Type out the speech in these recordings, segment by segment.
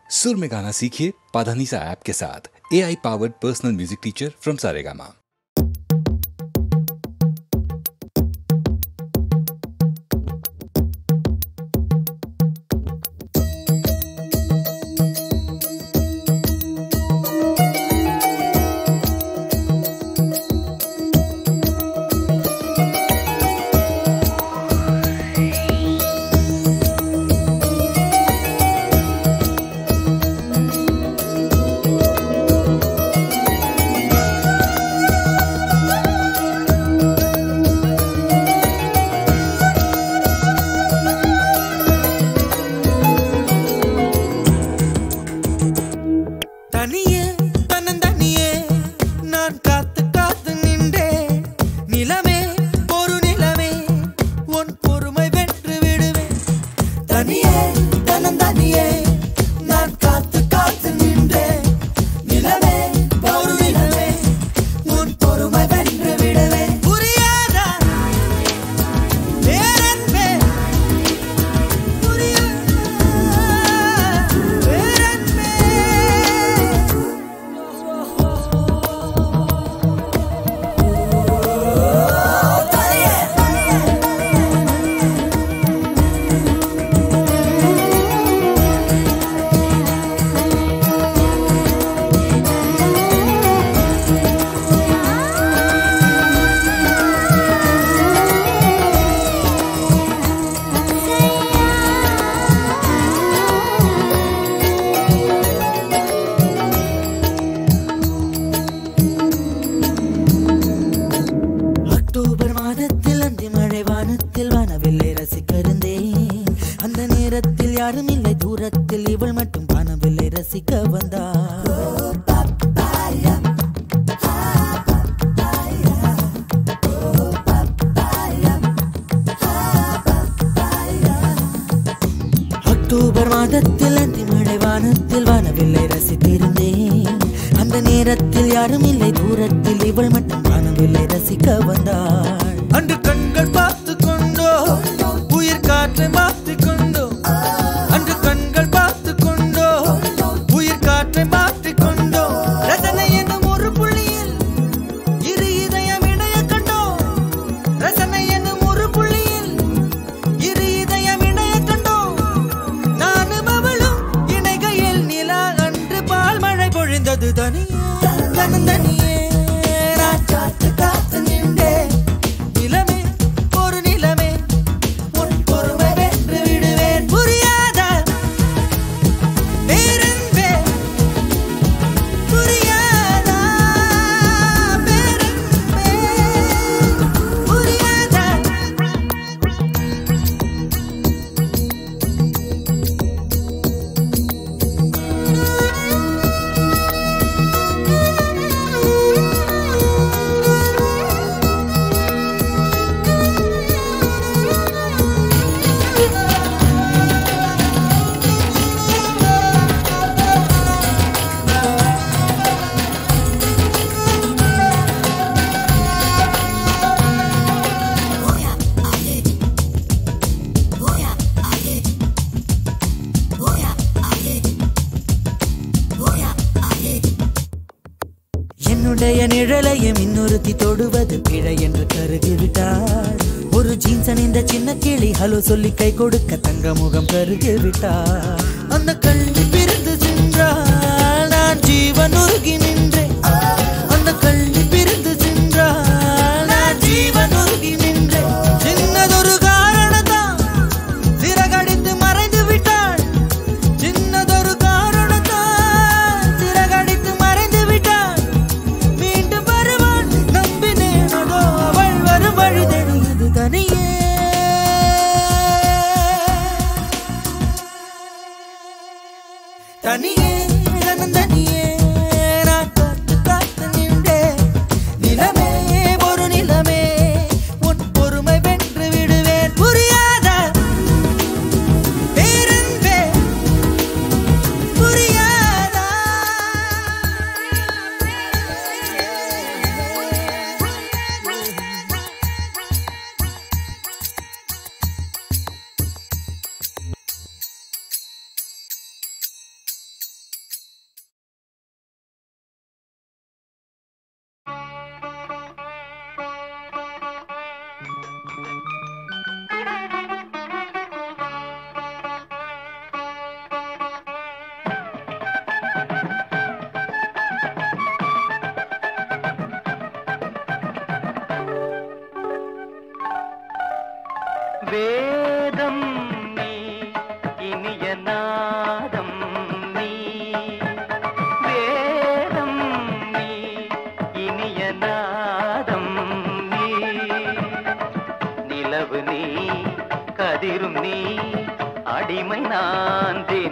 सुर में गाना सीखिए पाधानीसा ऐप के साथ। AI powered personal music teacher from Saregama. யாருமில்லை தூரத்தில் இவள் மட்டும் காணவில்லை ரசிக்க வந்தாள். அக்டோபர் மாதத்தில் அந்தி மழை வானத்தில் வானவில்லை ரசித்திருந்தேன். அந்த நேரத்தில் யாரும் இல்லை தூரத்தில் இவள் மட்டும் காணவில்லை ரசிக்க வந்தாள். அன்று கண்கள் பார்த்து கொண்டோ உயிர் காற்றை மாற்றிக் கொண்டோ, அன்று கண்கள் பார்த்து கொண்டோ உயிர் காற்றை மாற்றிக் கொண்டோ, ரசனை என்னும் ஒரு புள்ளியில் இரு இதயம் இணைய கண்டோ, ரசனை என்னும் ஒரு புள்ளியில் இரு இதயம் இணைய கண்டோ, நானும் அவளும் இணைகையில் நிலா அன்று பால் மழை பொழிந்தது. தனியே தனியே நான் காத்து காத்து நின்றே, நிலமே ஒரு நிலமே உன் பொறுமை வென்று விடுவேன். புரியாத பேரன்பே, புரியாத பேரன்பே, புரியாத என்னுடைய நிழலையும் இன்னொருத்தி தொடுவது பிழை என்று கருகிவிட்டாள். ஒரு ஜீன்ஸ் அணிந்த சின்ன கிளி ஹலோ சொல்லி கை கொடுக்க தங்க முகம் கருகிவிட்டாள். அந்த கல்வி பிரிந்து சென்றால் நான் ஜீவன் உருகி நின்றேன். அந்த கல்வி பிரிந்து சென்றால் நான் ஜீவன் உருகி நின்றேன். சின்னதொரு காரணத்தான் சிறகடித்து மறைந்து விட்டாள். சின்னதொரு காரணத்தான் சிறகடித்து மறைந்து விட்டாள். மீண்டும் வருவாள் நம்பினேன், அதோ அவள் வரும் வழி தெரியுது. தனியே தனியே தனியே நான் காத்து காத்து நின்றேன். நிலமே ஒரு நிலமே உன் பொறுமை வென்று விடுவேன். புரியாத பேரன்பே, புரியாத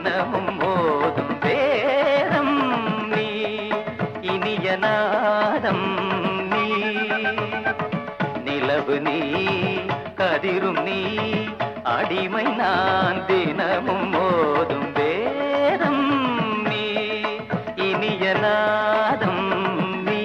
தினமும் மோதும் வேதம் நீ இனிய நாதம் நீ நிலவு நீ கதிரும் நீ அடிமை நான் தினமும் மோதும் வேதம் நீ இனிய நாதம் நீ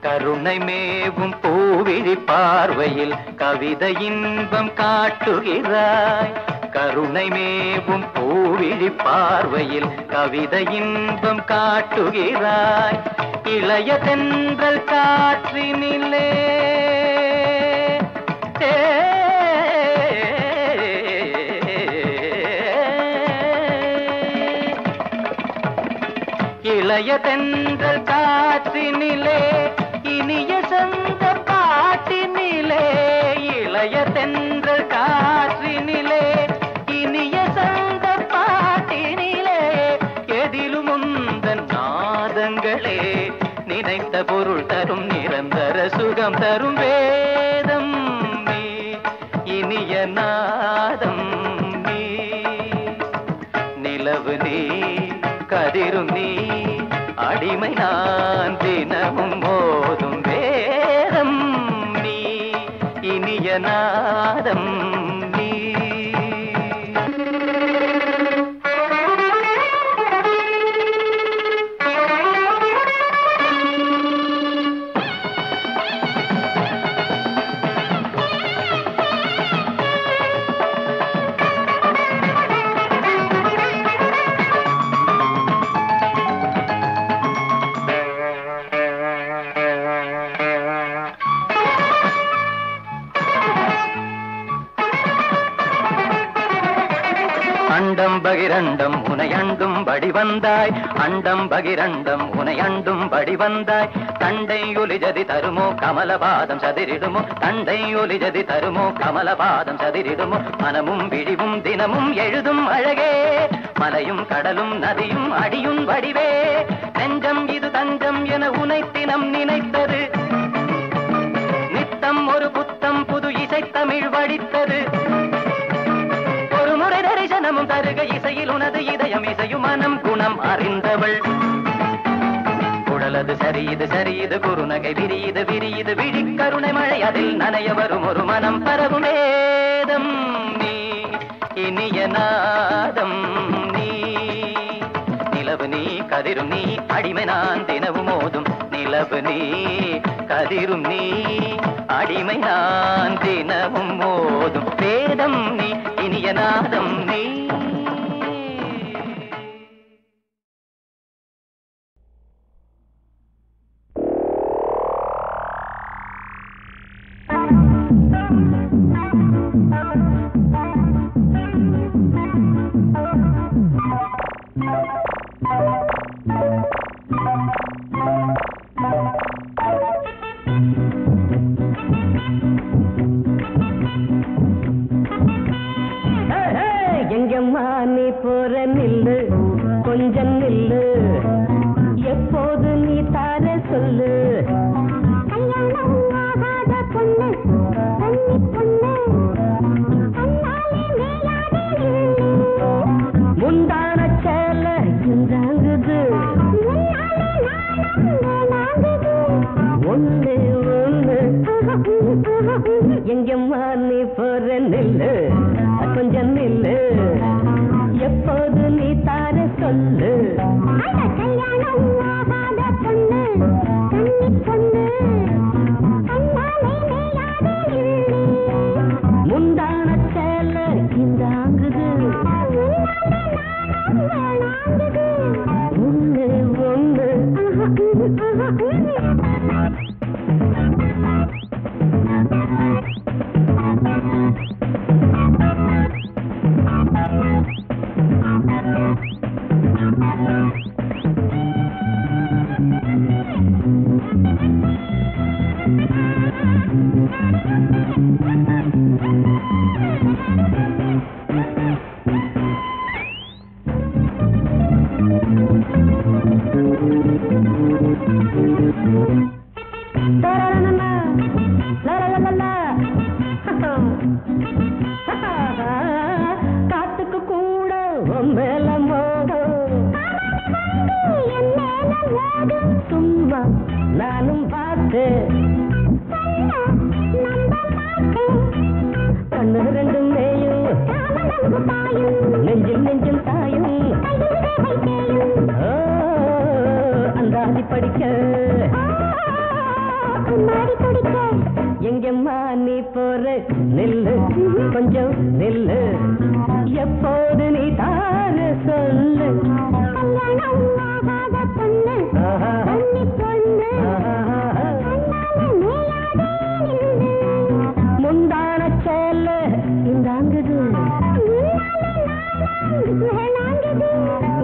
கருணை மேவும் பூவிழி பார்வையில் கவிதை இன்பம் காட்டுகிறாய் கருணை மேவும் பூவிழி பார்வையில் கவிதை இன்பம் காட்டுகிறாய் இளைய தென்றல் காற்றினிலே இளைய தென்றல் காற்றினிலே இனிய சொந்த பாட்டினிலே இளைய தென்றல் காற்றினிலே இனிய சொந்த பாட்டினிலே எதிலும் உந்தன் நாதங்களே நினைத்த பொருள் தரும் நிரந்தர சுகம் தரும் வேதம் நீ இனிய நாதம் நீ நிலவு நீ கதிரும் நீ அடிமை நான் தினமும் மோதும் வேதம் நீ இனிய நாதம் நீ அண்டம் பகிரண்டம் உனை அண்டும் படி வந்தாய் அண்டம் பகிரண்டம் உனை அண்டும் படி வந்தாய் தண்டை ஒலிஜதி தருமோ கமலபாதம் சதிரிடுமோ தண்டை ஒலிஜதி தருமோ கமலபாதம் சதிரிடுமோ மனமும் விழிவும் தினமும் எழுதும் அழகே மலையும் கடலும் நதியும் அடியும் வடிவே நெஞ்சம் இது தஞ்சம் என உனை தினம் நினைத்தது நித்தம் ஒரு புத்தம் புது இசைத்தமிழ் வடித்தது தரிசனமும் தருக இசையில் உனது இதயம் இசையும் மனம் குணம் அறிந்தவள் குழலது சரியது சரியது குறுநகை விரியுது விரியுது விழி கருணை மழை அதில் நனைய வரும் ஒரு மனம் பரவும் வேதம் நீ இனிய நாதம் நீ நிலவு நீ கதிரும் நீ அடிமை நான் தினவும் மோதும் நிலவு நீ கதிரும் நீ அடிமை நான் தினமும் மோதும் வேதம் நீ இனிய நாதம் நீ எங்கம்மா நீ போற நில்லு கொஞ்சம் நில்லு எப்போது நீ தார சொல்லு கல்யாணம் ஆகாத பொண்ணு கன்னி பொண்ணு முந்தான சேல இந்தாங்குது ஒண்ணு ஒண்ணு எங்கம்மா நீ போற நில்லு கொஞ்சம் நில்லு எப்போது நீ தார சொல்லு கல்யாணம் ஆகாத பொண்ணு கன்னி பொண்ணு முந்தான சேல இந்தாங்குது ஒண்ணு ஒண்ணு காத்துக்கு கூட மேல மோகம் சும்மா நானும் பார்த்தேன் கண்ணு ரெண்டும் மேயும் நெஞ்சில் நெஞ்சும் தாயும் அந்தாதி படிக்க எங்கம்மா நீ போற நில்லு கொஞ்சம் நில்லு எப்போது நீ தார சொல்லு முந்தான சேல இந்தாங்குது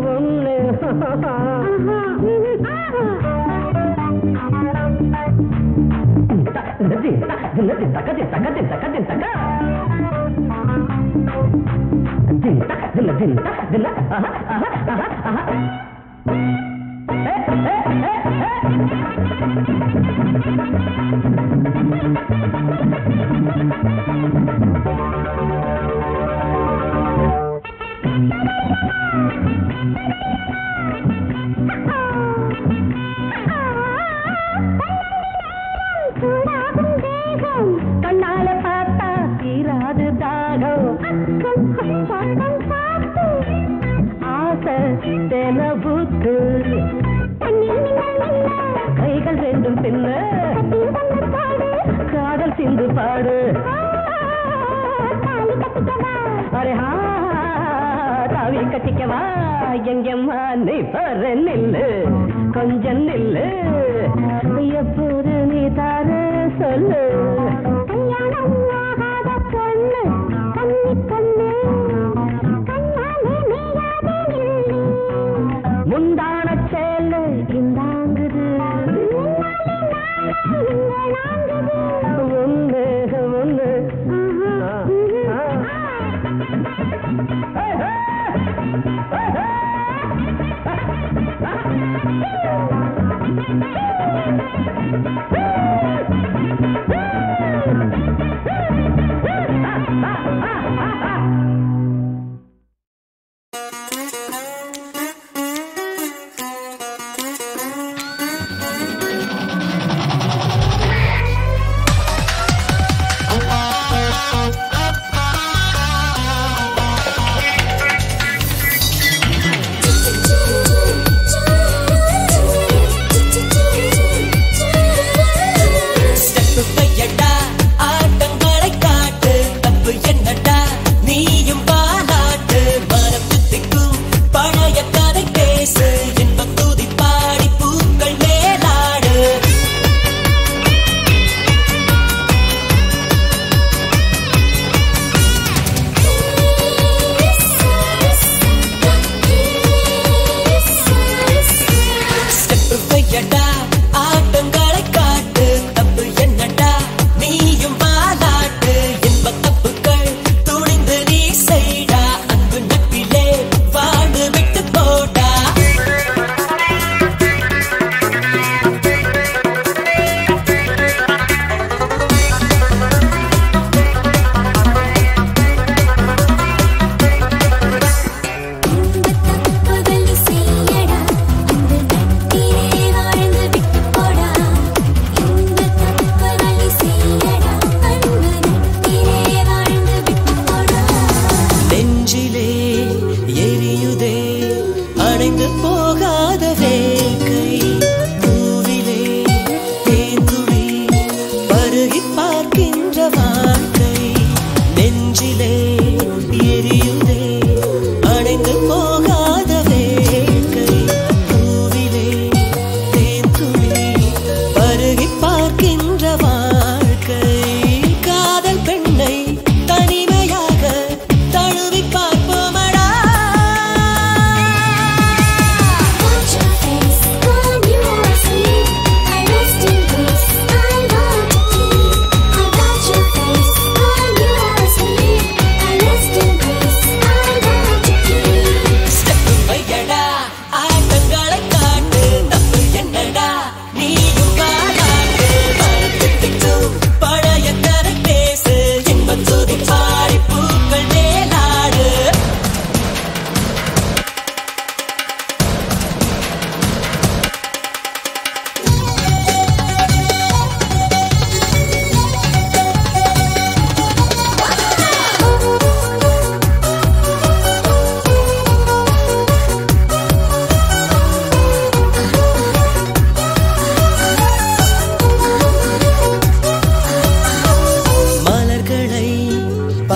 ஒண்ணு கண்ணால பார்த்தா தீராது தாகம் ஆசை தெனபுத்து கைகள் ரெண்டும் பின்ன காதல் சிந்து பாடு அரே தாவி கட்டிக்கவா எங்கம்மா நீ பர நில்லு கொஞ்சம் நில்லு எப்போது நீ தார சொல்லு முந்தான சேல இந்தாங்குது ஒண்ணு ஒண்ணு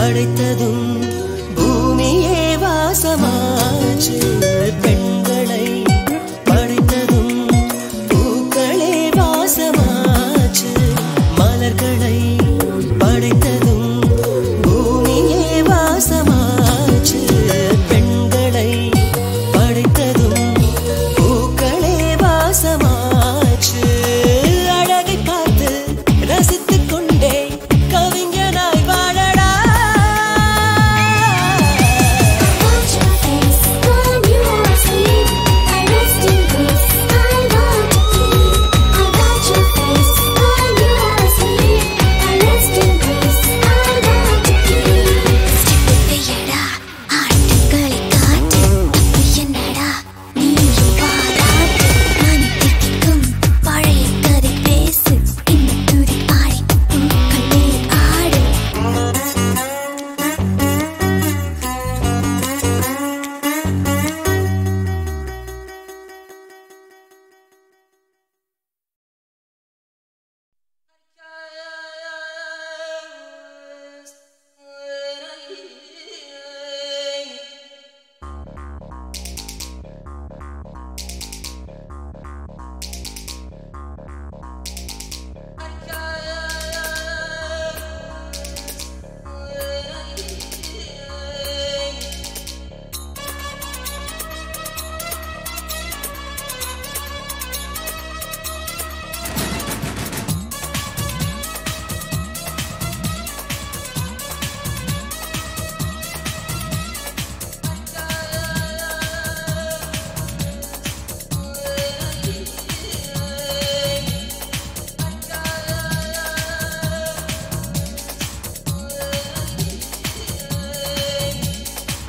படைத்ததும் பூமியே வாசமாச்சு. பெண்களை படைத்ததும் பூக்களே வாசமாச்சு. மலர்களை படைத்ததும் பூமியே வாசமாச்சு. பெண்களை படைத்ததும் பூக்களே வாசமாச்சு. அழகை பார்த்து ரசித்துக் கொண்டே கவிஞனாய் வாழடா.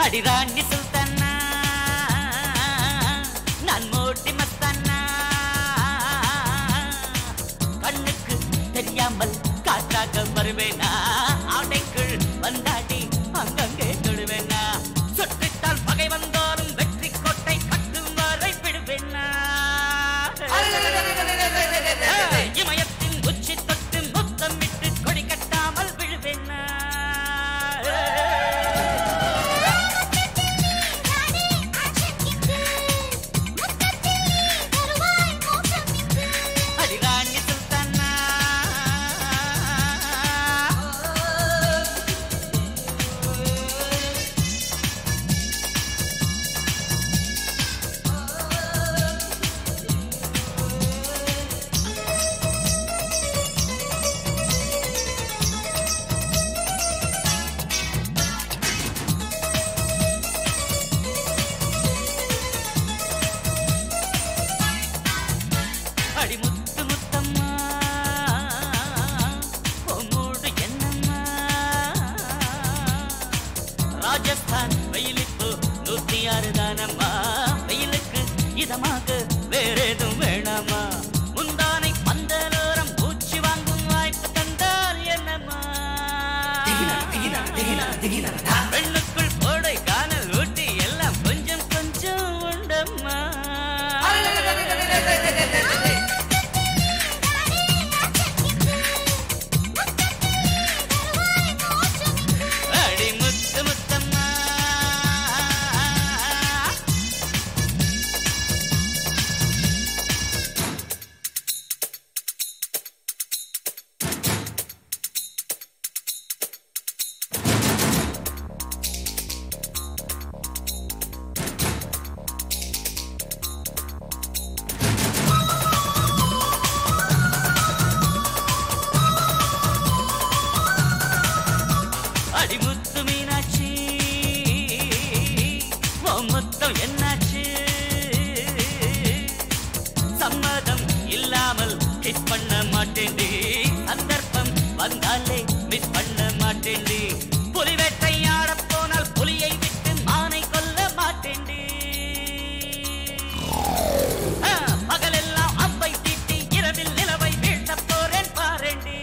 அடிராணி சுல்தானா நான் மோட்டி மஸ்தானா கண்ணுக்கு தெரியாமல் காற்றாக வருவேனா ஆடைக்குள் வந்தாடி அங்கங்கே தொடுவேனா சுற்றிட்டால் பகை வந்தாலும் வெற்றி கோட்டை கட்டும் வரை விடுவேனா இமயத்தின் உச்சி தொட்டு முத்தமிட்டு கொடி கட்டாமல் விழுவேனா ராஜஸ்தான் வெயிலுக்கு 106 தானம்மா வெயிலுக்கு இதமாக வேறேதும் வேணாமா முந்தானை பந்தலோரம் பூச்சி வாங்கும் வாய்ப்பு தந்தால் என்னம்மா பெண்ணுக்குள் கோடை காணல் ஊட்டி எல்லாம் கொஞ்சம் கொஞ்சம் உண்டம்மா அடிமுத்து மீனாட்சி மொத்தம் என்னாச்சு சம்மதம் இல்லாமல் கிஸ் பண்ண மாட்டேண்டி சந்தர்ப்பம் வந்தாலே மிஸ் பண்ண மாட்டேண்டி புலி வேட்டையாட போனால் புலியை விட்டு மானை கொல்ல மாட்டேண்டி பகலெல்லாம் அம்பை தீட்டி இரவில் நிலவை வீழ்த்த போறேன் பாரேண்டி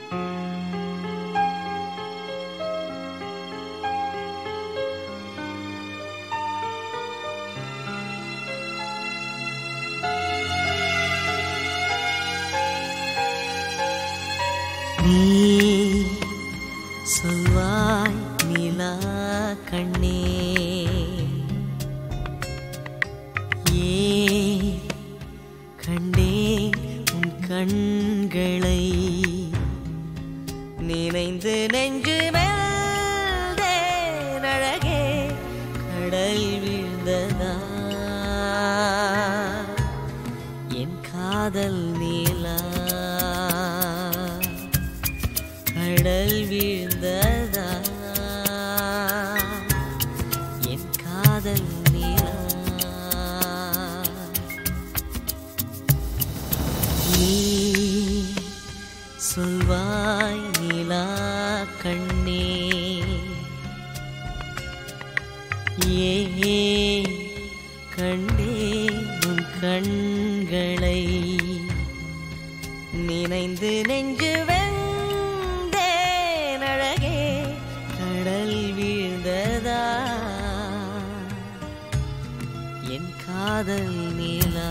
நீ சொல்வாய் நிலா கண்ணே, ஏன் கண்டேன் உன் கண்களை, நினைந்து நெஞ்சு மெல்தேன் அழகே, கடல் வீழ்ந்ததா என் காதல் நீலா, கடல் வீழ்ந்ததா என் காதல் நீலா. நீ சொல்வாய் நிலா கண்ணே, ஏன் கண்டேன் உன் கண்களை, நினைந்து நெஞ்சு வெந்தேன் அழகே, கடல் வீழ்ந்ததா என் காதல் நீலா.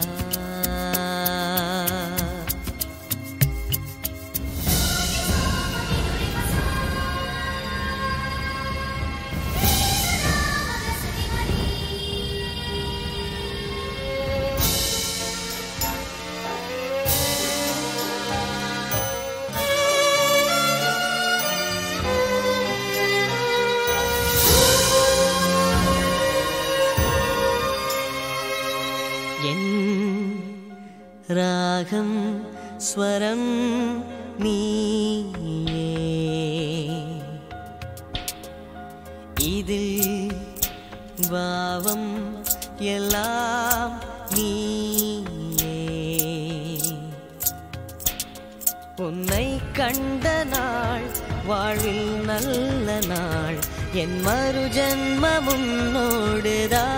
ராகம் ஸ்வரம் நீயே, இதில் பாவம் எல்லாம் நீயே. உன்னை கண்ட நாள் வாழ்வில் நல்ல நாள், என் மறு ஜன்மம் உன்னோடுதான்.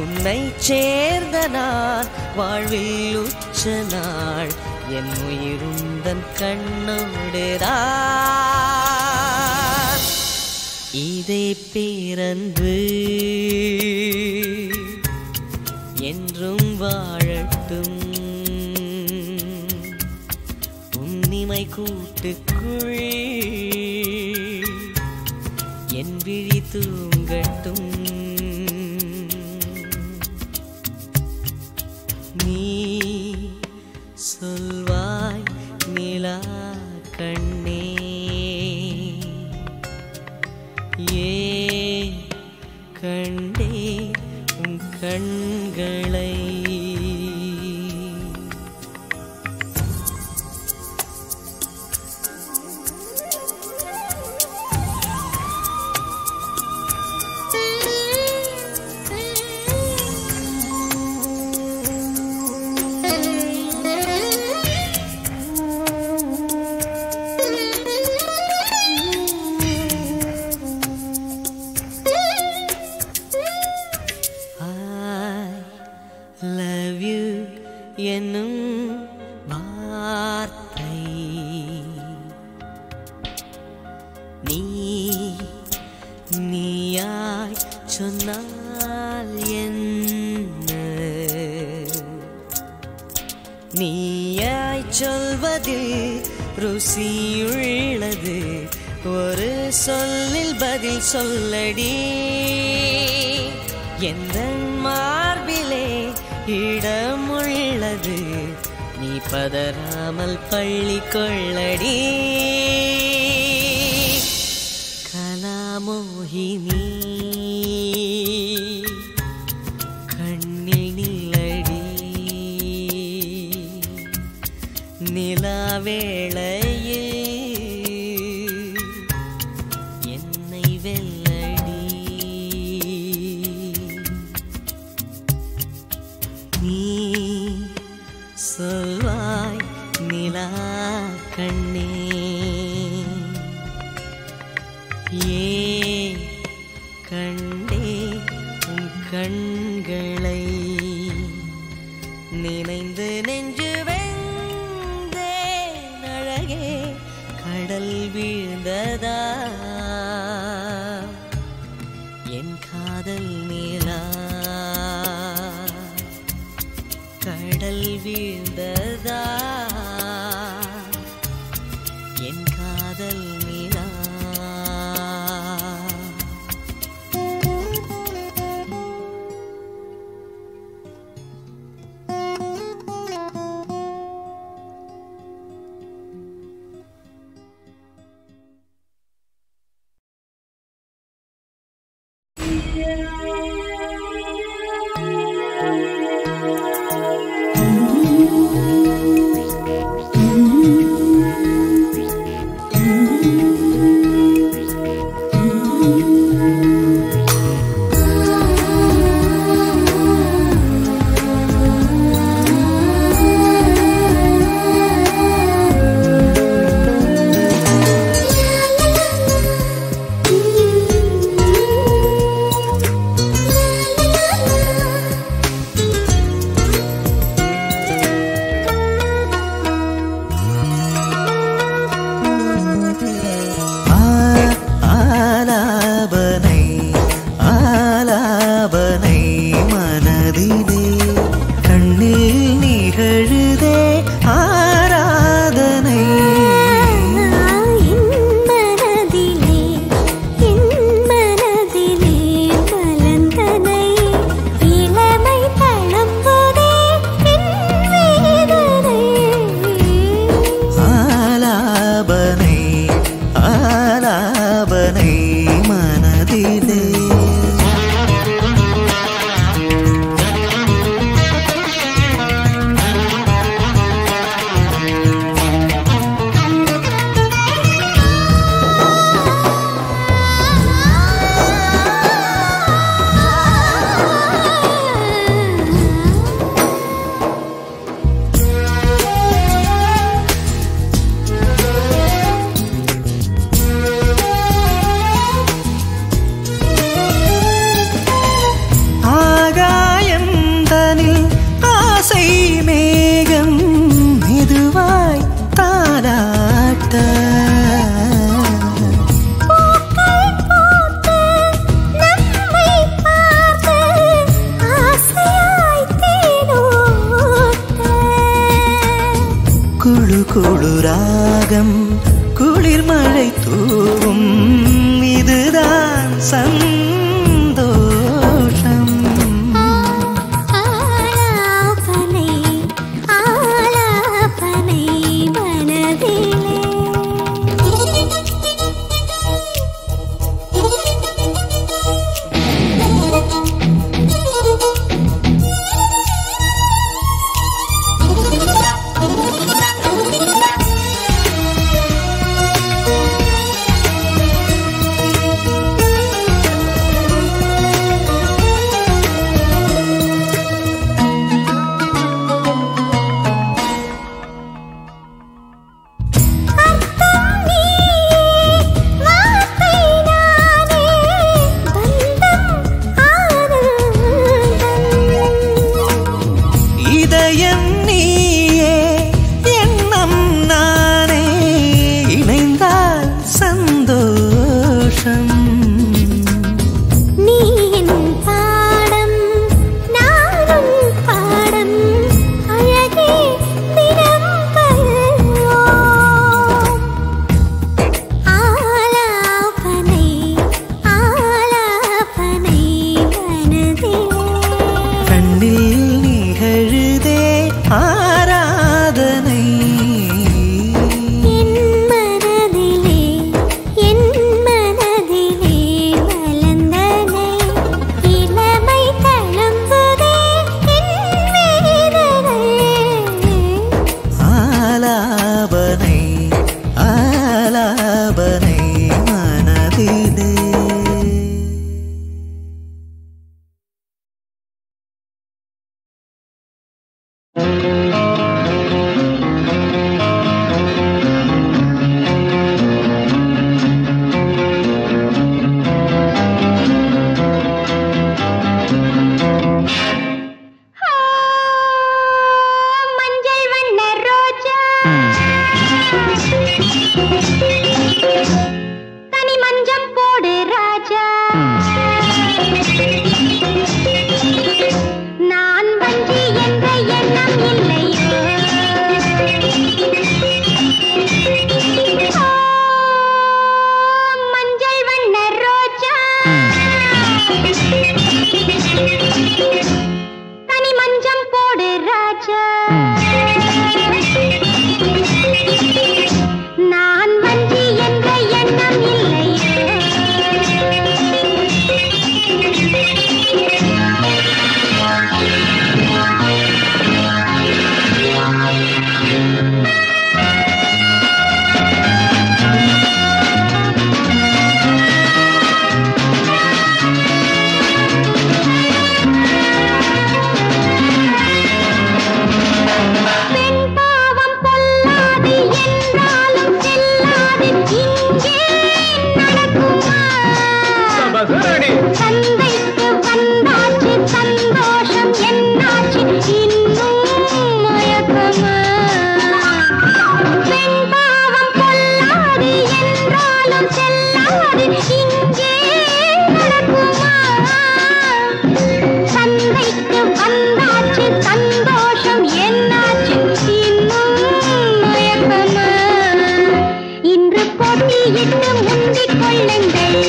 உன்னை சேர்ந்த நான் வாழ்வில் உச்ச நாள், என் உயிருந்தன் கண்ணோடுதான். இதே பேரன்பு என்றும் வாழட்டும், உன்னிமை கூட்டுக்குள் என் விழி தூங்கட்டும். நீ சொல்வாய் நிலா கண்ணே, ஏன் கண்டேன் உன் கண்களை, என்னும் வார்த்தை நீ நீயாய் சொன்னால் என்ன, நீயாய் சொல்வதில் ருசியுள்ளது, ஒரு சொல்லில் பதில் சொல்லடி. எந்த மார்பிலே இடமுள்ளது, நீ பதறாமல் பள்ளி கொள்ளடி. கலாமோகினி கண்ணில் நில்லடி, நிலாவேளையில் என்னை வெல்லடி. நீ சொல்வாய் நிலா கண்ணே, ஏன் கண்டேன் உன் கண்களை, நினைந்து நெஞ்சு வெந்தேன் கடல் வீழ்ந்ததா என் காதல் நீலா கடல் வீழ்ந்ததா என் காதல் நீலா குளுராகம் குளிர் மழை தூவும் இதுதான் சந்தோஷம் ஆலாபனை ஆலாபனை மனதிலே மண்டியிட்டு முந்திக் கொள்ளுங்கள்.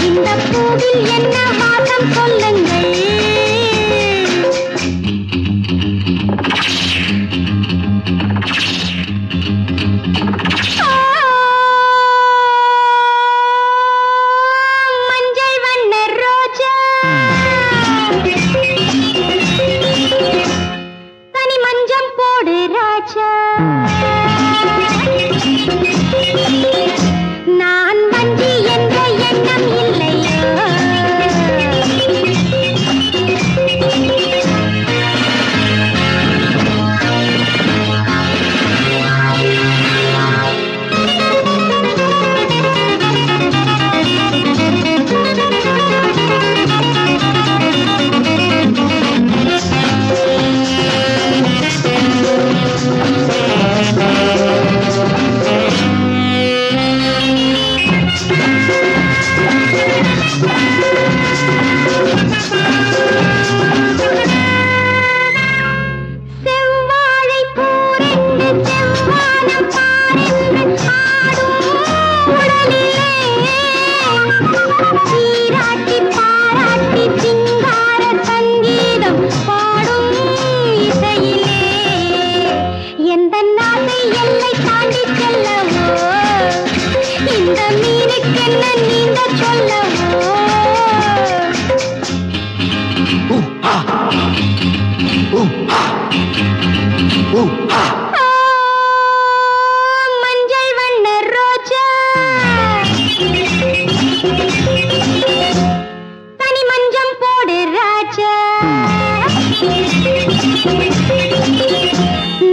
இந்த பூவில் என்ன வாசம் சொல்லுங்கள். மஞ்சள் வண்ண ரோஜா தனி மஞ்சம் போடு ராஜா. நான் வஞ்சி என்ற எண்ணம் இல்லையோ. செவ்வாழை பூரெண்டு செவ்வானம் பாரென்று ஆடும் உடலிலே சீராட்டி பாராட்டி சிங்கார சங்கீதம் பாடும் இசையிலே எந்த நாளை எல்லை தாண்டி செல்லவோ. இந்த மீனுக்கென்ன நீந்த சொல்லவோ. மஞ்சள் வண்ண ரோஜா தனி மஞ்சம் போடு ராஜா.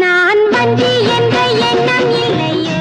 நான் வஞ்சி என்ற எண்ணம் இல்லையோ.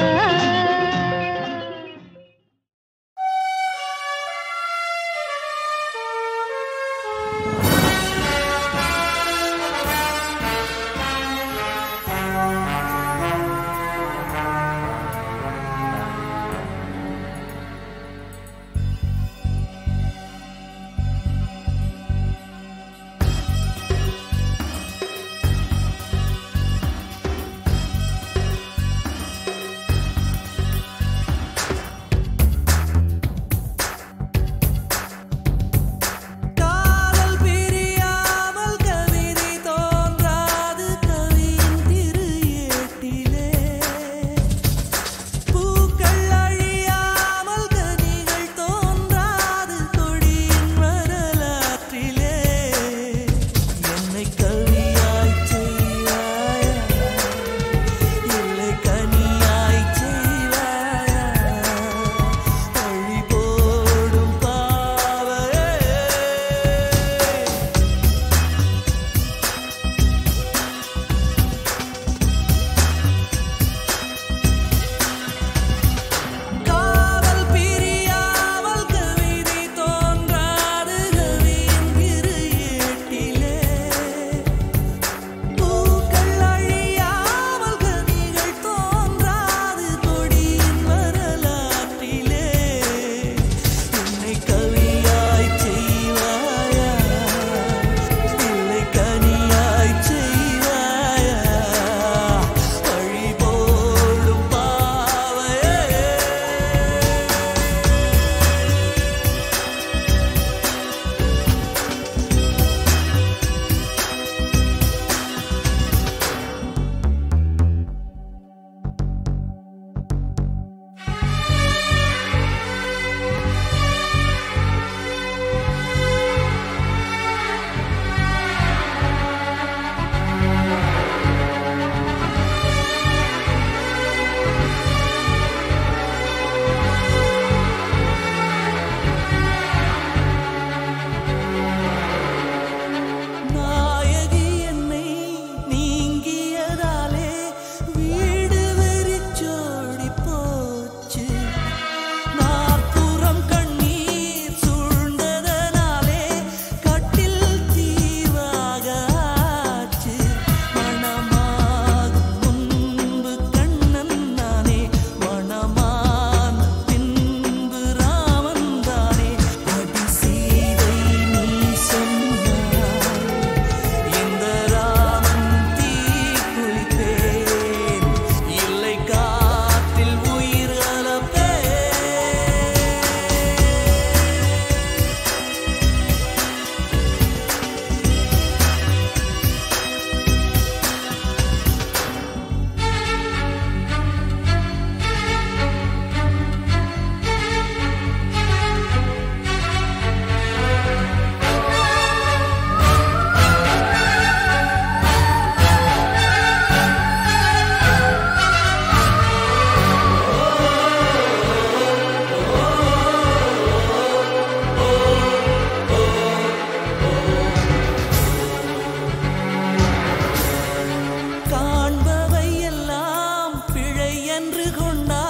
என்று கொண்டா